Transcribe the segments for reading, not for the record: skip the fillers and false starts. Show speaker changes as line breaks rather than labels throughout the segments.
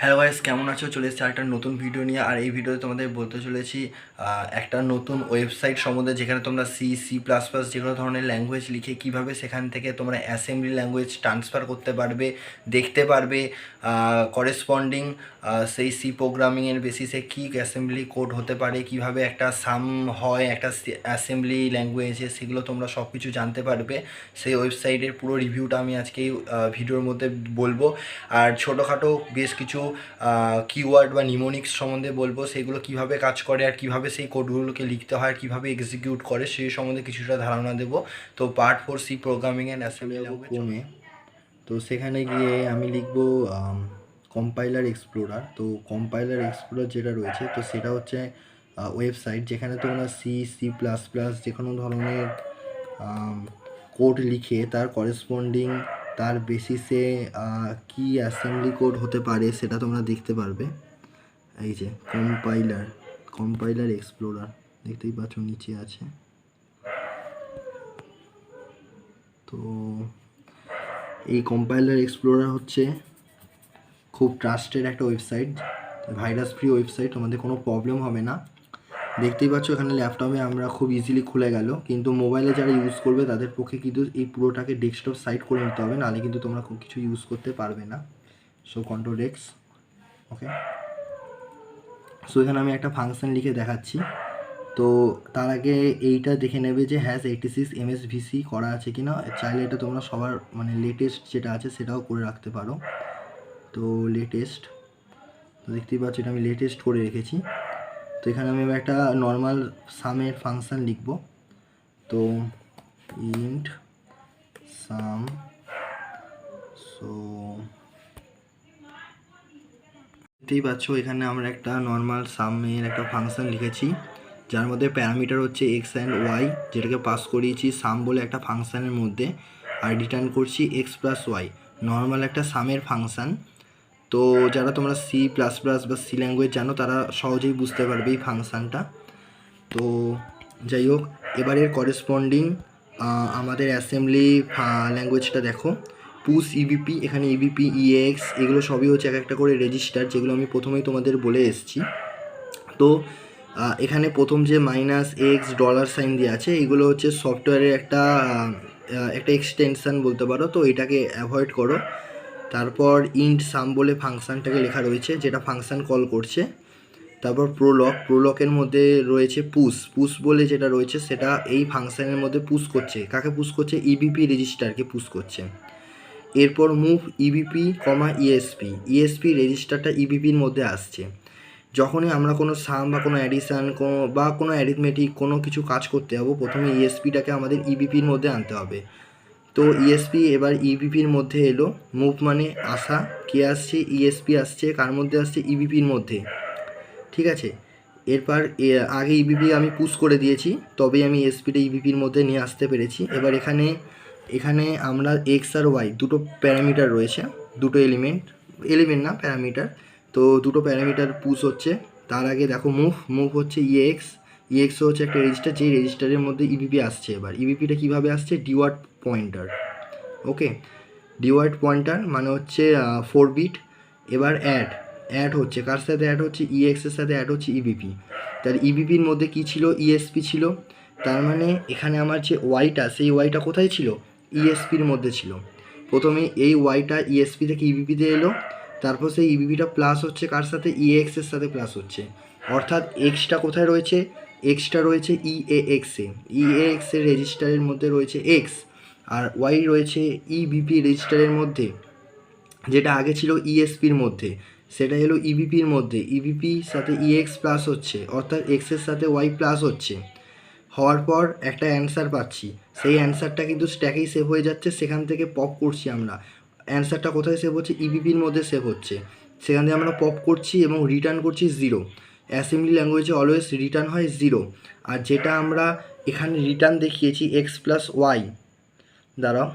Hello guys, কেমন আছো? চলে এসেছি একটা নতুন ভিডিও নিয়ে। আর এই ভিডিওতে তোমাদের বলতে চলেছি একটা নতুন ওয়েবসাইট সম্বন্ধে, যেখানে তোমরা সি প্লাস প্লাস যে কোনো ধরনের ল্যাঙ্গুয়েজ লিখে কীভাবে সেখান থেকে তোমরা অ্যাসেম্বলি ল্যাঙ্গুয়েজ ট্রান্সফার করতে পারবে, দেখতে পারবে করেসপন্ডিং সেই সি প্রোগ্রামিংয়ের বেসিসে কী অ্যাসেম্বলি কোড হতে পারে, কিভাবে একটা সাম হয় একটা অ্যাসেম্বলি ল্যাঙ্গুয়েজে, সেগুলো তোমরা সব কিছু জানতে পারবে। সেই ওয়েবসাইটের পুরো রিভিউটা আমি আজকে এই ভিডিওর মধ্যে বলবো। আর ছোটোখাটো বেশ কিছু কিওয়ার্ড বা নিমোনিক্স সম্বন্ধে বলবো, সেগুলো কিভাবে কাজ করে আর কিভাবে সেই কোডগুলোকে লিখতে হয়, কিভাবে এক্সিকিউট করে সেই সম্বন্ধে কিছুটা ধারণা দেবো। তো part 4 C programming and assembly language. তো সেখানে গিয়ে আমি লিখব কম্পাইলার এক্সপ্লোরার। তো কম্পাইলার এক্সপ্লোরার যেটা রয়েছে, তো সেটা হচ্ছে ওয়েবসাইট যেখানে তোমরা সি প্লাস প্লাস যে কোনো ধরনের কোড লিখে তার করেসপন্ডিং তার বেসিসে কি অ্যাসেম্বলি কোড হতে পারে সেটা তোমরা দেখতে পারবে। এই যে কম্পাইলার এক্সপ্লোরার দেখতেই পাচ্ছ, নিচে আছে। তো এই কম্পাইলার এক্সপ্লোরার হচ্ছে খুব ট্রাস্টেড একটা ওয়েবসাইট, ভাইরাস ফ্রি ওয়েবসাইট, তোমাদের কোনো প্রবলেম হবে না। দেখতেই পাচ্ছ এখানে ল্যাপটপে আমরা খুব ইজিলি খুলে গেল, কিন্তু মোবাইলে যারা ইউজ করবে তাদের পক্ষে কিন্তু এই পুরোটাকে ডেস্কটপ সাইট করে নিতে হবে, নাহলে কিন্তু তোমরা খুব কিছু ইউজ করতে পারবে না। সো কন্ট্রোল এক্স, ওকে। সো এখানে আমি একটা ফাংশন লিখে দেখাচ্ছি। তো তার আগে এইটা দেখে নেবে যে হ্যাজ 86 MSVC করা আছে কিনা। চাইলে এটা তোমরা সবার মানে লেটেস্ট যেটা আছে সেটাও করে রাখতে পারো। তো লেটেস্ট, তো দেখতেই পাচ্ছ এটা আমি লেটেস্ট করে রেখেছি। তো এখানে আমি একটা নর্মাল সামের ফাংশন লিখব। তো ইন্ট সাম, সো দেখতেই পাচ্ছ এখানে আমরা একটা নর্মাল সামের একটা ফাংশন লিখেছি, যার মধ্যে প্যারামিটার হচ্ছে এক্স অ্যান্ড ওয়াই, যেটাকে পাস করিয়েছি সাম বলে একটা ফাংশানের মধ্যে, আর রিটার্ন করছি এক্স প্লাস ওয়াই, নর্মাল একটা সামের ফাংশান। তো যারা তোমরা সি প্লাস প্লাস বা সি ল্যাঙ্গুয়েজ জানো তারা সহজেই বুঝতে পারবে এই ফাংশানটা। তো যাই হোক, এবারের করেসপন্ডিং আমাদের অ্যাসেম্বলি ল্যাঙ্গুয়েজটা দেখো। পুশ ইবিপি, এখানে ইবিপি ইএক্স এগুলো সবই হচ্ছে এক একটা করে রেজিস্টার, যেগুলো আমি প্রথমেই তোমাদের বলে এসেছি। তো এখানে প্রথম যে -$$ দিয়ে আছে, এগুলো হচ্ছে সফটওয়্যারের একটা এক্সটেনশান বলতে পারো, তো এটাকে অ্যাভয়েড করো। তারপর ইন্ট সাম বলে ফাংশানটাকে লেখা রয়েছে, যেটা ফাংশান কল করছে। তারপর প্রোলকের মধ্যে রয়েছে পুশ বলে যেটা রয়েছে, সেটা এই ফাংশানের মধ্যে পুশ করছে। কাকে পুশ করছে? ইবিপি রেজিস্টারকে পুশ করছে। এরপর মুভ ইবিপি ইএসপি রেজিস্টারটা ইবিপির মধ্যে আসছে। যখনই আমরা কোনো সাম বা কোনো অ্যাডিশান বা কোনো অ্যারিথমেটিক কোনো কিছু কাজ করতে যাবো, প্রথমে ইএসপিটাকে আমাদের ইবিপির মধ্যে আনতে হবে। তো ইএসপি এবার ইবিপির মধ্যে এলো। মুভ মানে আসা, কে আসছে? ইএসপি আসছে, কার মধ্যে আসছে? ইবিপির মধ্যে, ঠিক আছে। এরপর আগে ইবিপি আমি পুশ করে দিয়েছি, তবেই আমি এসপিটা ইবিপির মধ্যে নিয়ে আসতে পেরেছি। এবার এখানে আমরা এক্স আর ওয়াই দুটো প্যারামিটার রয়েছে, দুটো এলিমেন্ট না প্যারামিটার, তো দুটো প্যারামিটার পুশ হচ্ছে। তার আগে দেখো মুভ হচ্ছে ইএক্স হচ্ছে একটা রেজিস্টার, যেই রেজিস্টারের মধ্যে ইবিপি আসছে। এবার ইবিপিটা কীভাবে আসছে? ডিওয়ার্ড পয়েন্টার, ওকে। ডিওয়ার্ড পয়েন্টার মানে হচ্ছে 4 বিট। এবার অ্যাড হচ্ছে, কার সাথে অ্যাড হচ্ছে? ইএক্সের সাথে অ্যাড হচ্ছে ইবিপি। তার ইবিপির মধ্যে কি ছিল? ইএসপি ছিল। তার মানে এখানে আমার যে ওয়াইটা, সেই ওয়াইটা কোথায় ছিল? ইএসপির মধ্যে ছিল। প্রথমে এই ওয়াইটা ইএসপি থেকে ইবিপিতে এলো, তারপর সেই ইবিপিটা প্লাস হচ্ছে কার সাথে? ইএক্সের সাথে প্লাস হচ্ছে। অর্থাৎ এক্সটা কোথায় রয়েছে? এক্সটা রয়েছে ইএএক্সের রেজিস্টারের মধ্যে রয়েছে এক্স, আর ওয়াই রয়েছে ইবিপি রেজিস্টারের মধ্যে, যেটা আগে ছিল ইএসপির মধ্যে, সেটা হলো ইবিপির মধ্যে। ইবিপির সাথে ইএক্স প্লাস হচ্ছে, অর্থাৎ এক্সের সাথে ওয়াই প্লাস হচ্ছে। হওয়ার পর একটা অ্যান্সার পাচ্ছি, সেই অ্যান্সারটা কিন্তু স্ট্যাকেই সেভ হয়ে যাচ্ছে, সেখান থেকে পপ করছি আমরা। অ্যান্সারটা কোথায় সেভ হচ্ছে? ইবিপির মধ্যে সেভ হচ্ছে, সেখান থেকে আমরা পপ করছি এবং রিটার্ন করছি 0। অ্যাসেম্বলি ল্যাঙ্গুয়েজে অলওয়েজ রিটার্ন হয় 0। আর যেটা আমরা এখানে রিটার্ন দেখিয়েছি এক্স প্লাস ওয়াই, দাঁড়াও,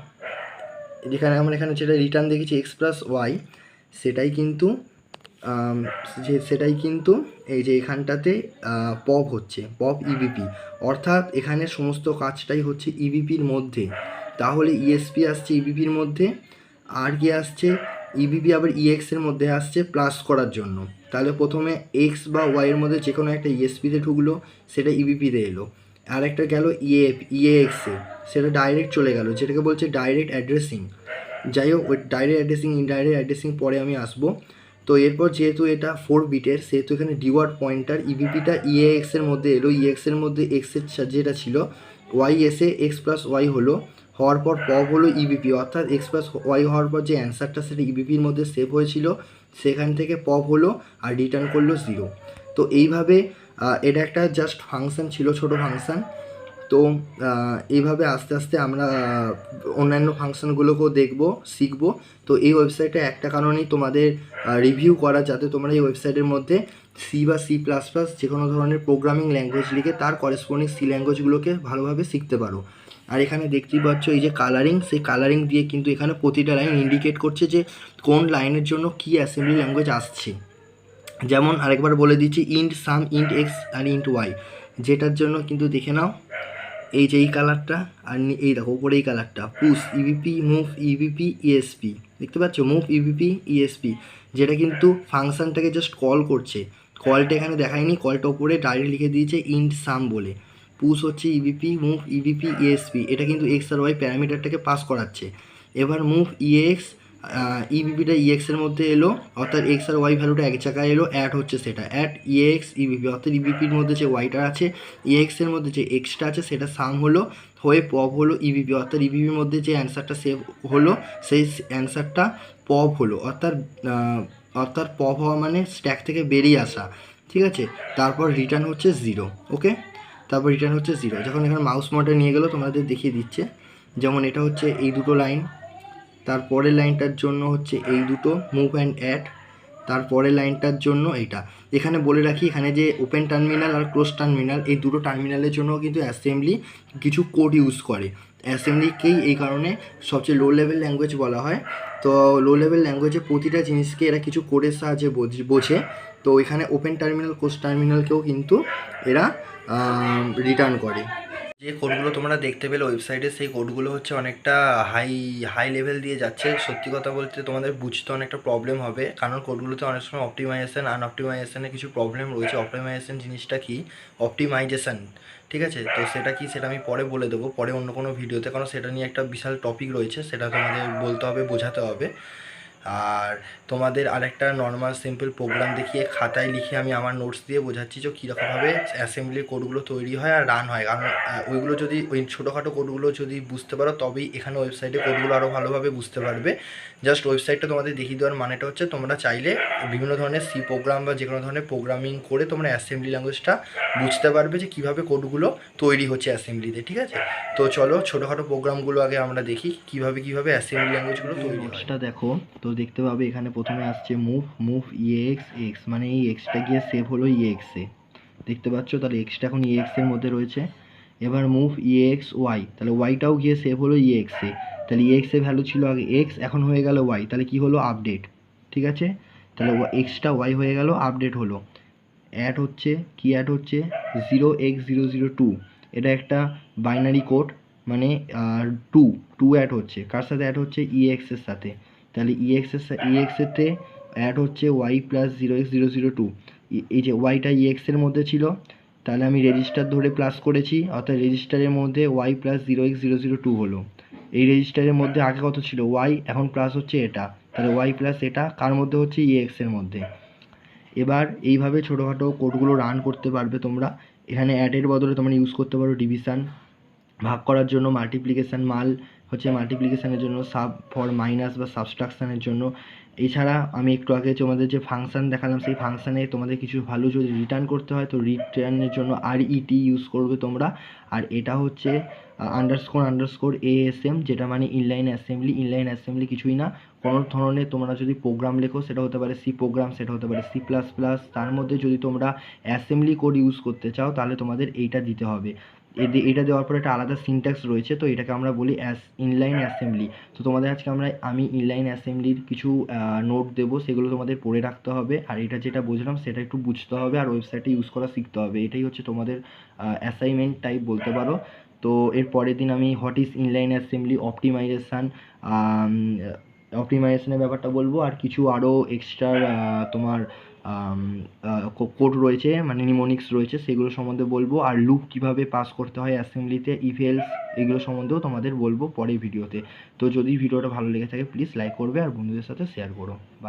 যেখানে আমরা এখানে যেটা রিটার্ন দেখেছি এক্স প্লাস ওয়াই, সেটাই কিন্তু এই যে এখানটাতে পপ হচ্ছে, পপ ইবিপি। অর্থাৎ এখানে সমস্ত কাজটাই হচ্ছে ইবিপির মধ্যে। তাহলে ইএসপি আসছে ইবিপির মধ্যে, আর কি আসছে? ইবিপি আবার ইএক্স এর মধ্যে আসছে প্লাস করার জন্য। তাহলে প্রথমে এক্স বা ওয়াই এর মধ্যে যে কোনো একটা ইএসপিতে ঢুকলো, সেটা ইবিপিতে এলো। আর একটা গেল ইএএক্সে, সেটা ডাইরেক্ট চলে গেল, যেটাকে বলছে ডাইরেক্ট অ্যাড্রেসিং। যাই হোক, ওই ডাইরেক্ট অ্যাড্রেসিং ইনডাইরেক্ট অ্যাড্রেসিং পরে আমি আসবো। তো এরপর যেহেতু এটা 4 বিটের, সেহেতু এখানে ডিওয়ার্ড পয়েন্টার ইবিপিটা ইএএক্স এর মধ্যে এলো। ইএক্স এর মধ্যে এক্সের যেটা ছিল ওয়াই এসে এক্স প্লাস ওয়াই হলো, হওয়ার পর পপ হলো ইবিপি, অর্থাৎ এক্স প্লাস ওয়াই হওয়ার পর যে অ্যান্সারটা সেটা ইবিপির মধ্যে সেভ হয়েছিল, সেখান থেকে পপ হলো আর রিটার্ন করলো 0। তো এইভাবে এটা একটা জাস্ট ফাংশন ছিল, ছোট ফাংশন। তো এইভাবে আস্তে আস্তে আমরা অন্যান্য ফাংশনগুলোকেও দেখবো, শিখবো। তো এই ওয়েবসাইটে একটা কারণেই তোমাদের রিভিউ করা, যাতে তোমরা এই ওয়েবসাইটের মধ্যে সি বা সি প্লাস প্লাস যে কোনো ধরনের প্রোগ্রামিং ল্যাঙ্গুয়েজ লিখে তার করেসপন্ডিং সি ল্যাঙ্গুয়েজগুলোকে ভালোভাবে শিখতে পারো। আর এখানে দেখতেই পাচ্ছ এই যে কালারিং, সেই কালারিং দিয়ে কিন্তু এখানে প্রতিটা লাইন ইন্ডিকেট করছে যে কোন লাইনের জন্য কী অ্যাসেম্বলি ল্যাঙ্গুয়েজ আসছে। যেমন আরেকবার বলে দিচ্ছি, ইন্ট সাম, ইন্ট এক্স আর ইন্ট ওয়াই, যেটার জন্য কিন্তু দেখে নাও এই যে এই কালারটা, আর এই দেখো উপরে এই কালারটা, push EVP, move EVP, ESP, দেখতে পাচ্ছ মুভ ইভিপি ইএসপি, যেটা কিন্তু ফাংশনটাকে জাস্ট কল করছে। কলটা এখানে দেখায়নি, কলটা উপরে ডাইরেক্ট লিখে দিয়েছে ইন্ট সাম বলে। পুশ হচ্ছে ইভিপি, মুভ ইভিপি, ইএসপি, এটা কিন্তু এক্স আর ওয়াই প্যারামিটারটাকে পাস করাচ্ছে। এবার মুভ ইএক্স, ইবিপিটা ইএক্সের মধ্যে এলো, অর্থাৎ এক্স আর ওয়াই ভ্যালুটা এক জায়গায় এলো, অ্যাড হচ্ছে সেটা অ্যাড ইএক্স ইবিপি, অর্থাৎ ইবিপির মধ্যে যে ওয়াইটা আছে, ইএক্সের মধ্যে যে এক্সটা আছে সেটা সাম হলো, হয়ে পপ হলো ইবিপি, অর্থাৎ ইবিপির মধ্যে যে অ্যান্সারটা সেভ হলো সেই অ্যান্সারটা পপ হলো, অর্থাৎ পপ হওয়া মানে স্ট্যাক থেকে বেরিয়ে আসা, ঠিক আছে। তারপর রিটার্ন হচ্ছে 0, ওকে। তারপর রিটার্ন হচ্ছে 0। যখন এখানে মাউস মোডে নিয়ে গেলো তোমাদের দেখিয়ে দিচ্ছে, যেমন এটা হচ্ছে এই দুটো লাইন, তারপরের লাইনটার জন্য হচ্ছে এই দুটো মুভ অ্যান্ড অ্যাড, তারপরের লাইনটার জন্য এইটা। এখানে বলে রাখি, এখানে যে ওপেন টার্মিনাল আর ক্লোজ টার্মিনাল, এই দুটো টার্মিনালের জন্য কিন্তু অ্যাসেম্বলি কিছু কোড ইউজ করে। অ্যাসেম্বলিকেই এই কারণে সবচেয়ে লো লেভেল ল্যাঙ্গুয়েজ বলা হয়। তো লো লেভেল ল্যাঙ্গুয়েজে প্রতিটা জিনিসকে এরা কিছু কোডের সাহায্যে বোঝে। তো এখানে ওপেন টার্মিনাল, ক্লোজ টার্মিনালকেও কিন্তু এরা রিটার্ন করে। যে কোডগুলো তোমরা দেখতে পেলে ওয়েবসাইটে, সেই কোডগুলো হচ্ছে অনেকটা হাই লেভেল দিয়ে যাচ্ছে। সত্যি কথা বলতে তোমাদের বুঝতে অনেকটা প্রবলেম হবে, কারণ কোডগুলোতে অনেক সময় অপটিমাইজেশন আনঅপটিমাইজেশনের কিছু প্রবলেম রয়েছে। অপটিমাইজেশন জিনিসটা কি, অপটিমাইজেশন, ঠিক আছে, তো সেটা কি সেটা আমি পরে বলে দেবো, পরে অন্য কোনো ভিডিওতে, কারণ সেটা নিয়ে একটা বিশাল টপিক রয়েছে, সেটা তোমাদের বলতে হবে, বোঝাতে হবে। আর তোমাদের আরেকটা নর্মাল সিম্পল প্রোগ্রাম দেখিয়ে খাতায় লিখে আমি আমার নোটস দিয়ে বোঝাচ্ছি যে কীরকমভাবে অ্যাসেম্বলির কোডগুলো তৈরি হয় আর রান হয়। কারণ ওইগুলো যদি, ওই ছোটোখাটো কোডগুলো যদি বুঝতে পারো, তবেই এখানে ওয়েবসাইটে কোডগুলো আরও ভালোভাবে বুঝতে পারবে। জাস্ট ওয়েবসাইটটা তোমাদের দেখিয়ে দেওয়ার মানেটা হচ্ছে তোমরা চাইলে বিভিন্ন ধরনের সি প্রোগ্রাম বা যে কোনো ধরনের প্রোগ্রামিং করে তোমরা অ্যাসেম্বলি ল্যাঙ্গুয়েজটা বুঝতে পারবে যে কীভাবে কোডগুলো তৈরি হচ্ছে অ্যাসেম্বলিতে, ঠিক আছে। তো চলো ছোটোখাটো প্রোগ্রামগুলো আগে আমরা দেখি কীভাবে অ্যাসেম্বলি ল্যাঙ্গুয়েজগুলো তৈরি হয়। সেটা দেখো, তো দেখতে পাবে এখানে প্রথমে আসছে মুভ ইএক্স এক্স, মানে এই এক্সটা গিয়ে সেভ হলো ইএক্সে, দেখতে পাচ্ছ। তাহলে এক্সটা এখন ইএক্সের মধ্যে রয়েছে। এবার মুভ ইএক্স ওয়াই, তাহলে ওয়াইটাও গিয়ে সেভ হলো ইএক্সে। তাহলে ইএক্সের ভ্যালু ছিল আগে এক্স, এখন হয়ে গেল ওয়াই, তাহলে কি হলো আপডেট, ঠিক আছে। তাহলে এক্সটা ওয়াই হয়ে গেল, আপডেট হলো। অ্যাড হচ্ছে, কি অ্যাড হচ্ছে 0x002, এটা একটা বাইনারি কোড, মানে টু টু অ্যাড হচ্ছে, কার সাথে অ্যাড হচ্ছে ইএক্সের সাথে। তাহলে ইএক্সেতে অ্যাড হচ্ছে ওয়াই প্লাস 0x002, এই যে ওয়াইটা ইএক্সের মধ্যে ছিল, তাহলে আমি রেজিস্টার ধরে প্লাস করেছি, অর্থাৎ রেজিস্টারের মধ্যে ওয়াই প্লাস 0x002 হলো। এই রেজিস্টারের মধ্যে আগে কত ছিল ওয়াই, এখন প্লাস হচ্ছে এটা, তাহলে ওয়াই প্লাস এটা কার মধ্যে হচ্ছে ইএক্সের মধ্যে। এবার এইভাবে ছোটোখাটো কোডগুলো রান করতে পারবে তোমরা। এখানে অ্যাডের বদলে তোমরা ইউজ করতে পারো ডিভিশন, ভাগ করার জন্য মাল্টিপ্লিকেশান, মাল হচ্ছে মাল্টিপ্লিকেশানের জন্য, সাব ফর মাইনাস বা সাবস্ট্রাকশানের জন্য। এছাড়া আমি একটু আগে তোমাদের যে ফাংশান দেখালাম, সেই ফাংশানে তোমাদের কিছু ভ্যালু যদি রিটার্ন করতে হয়, তো রিটার্নের জন্য আরইটি ইউজ করবে তোমরা। আর এটা হচ্ছে আন্ডারস্কোর এএসএম, যেটা মানে ইনলাইন অ্যাসেম্বলি কিছুই না। কোনো ধরনের তোমরা যদি প্রোগ্রাম লেখো, সেটা হতে পারে সি প্রোগ্রাম, সেটা হতে পারে সি প্লাস প্লাস, তার মধ্যে যদি তোমরা অ্যাসেম্বলি কোড ইউজ করতে চাও, তাহলে তোমাদের এইটা দিতে হবে। এটা দেওয়ার পর একটা আলাদা সিনট্যাক্স রয়েছে, তো এটাকে আমরা বলি ইনলাইন অ্যাসেম্বলি। তো তোমাদের আজকে আমি ইনলাইন অ্যাসেম্বলির কিছু নোট দেবো, সেগুলো তোমাদের পড়ে রাখতে হবে। আর এটা যেটা বুঝলাম সেটা একটু বুঝতে হবে, আর ওয়েবসাইটে ইউজ করা শিখতে হবে। এটাই হচ্ছে তোমাদের অ্যাসাইনমেন্ট টাইপ বলতে পারো। তো এর পরের দিন আমি what is inline assembly, optimization, অপটিমাইজেশনের ব্যাপারটা বলবো, আর কিছু আরও এক্সট্রা তোমার কোড রয়েছে, মানে নিমোনিক্স রয়েছে, সেগুলো সম্বন্ধে বলবো। আর লুপ কীভাবে পাস করতে হয় অ্যাসেম্বলিতে, ইফ এলস, এগুলো সম্বন্ধেও তোমাদের বলবো পরের ভিডিওতে। তো যদি ভিডিওটা ভালো লেগে থাকে প্লিজ লাইক করবে আর বন্ধুদের সাথে শেয়ার করো।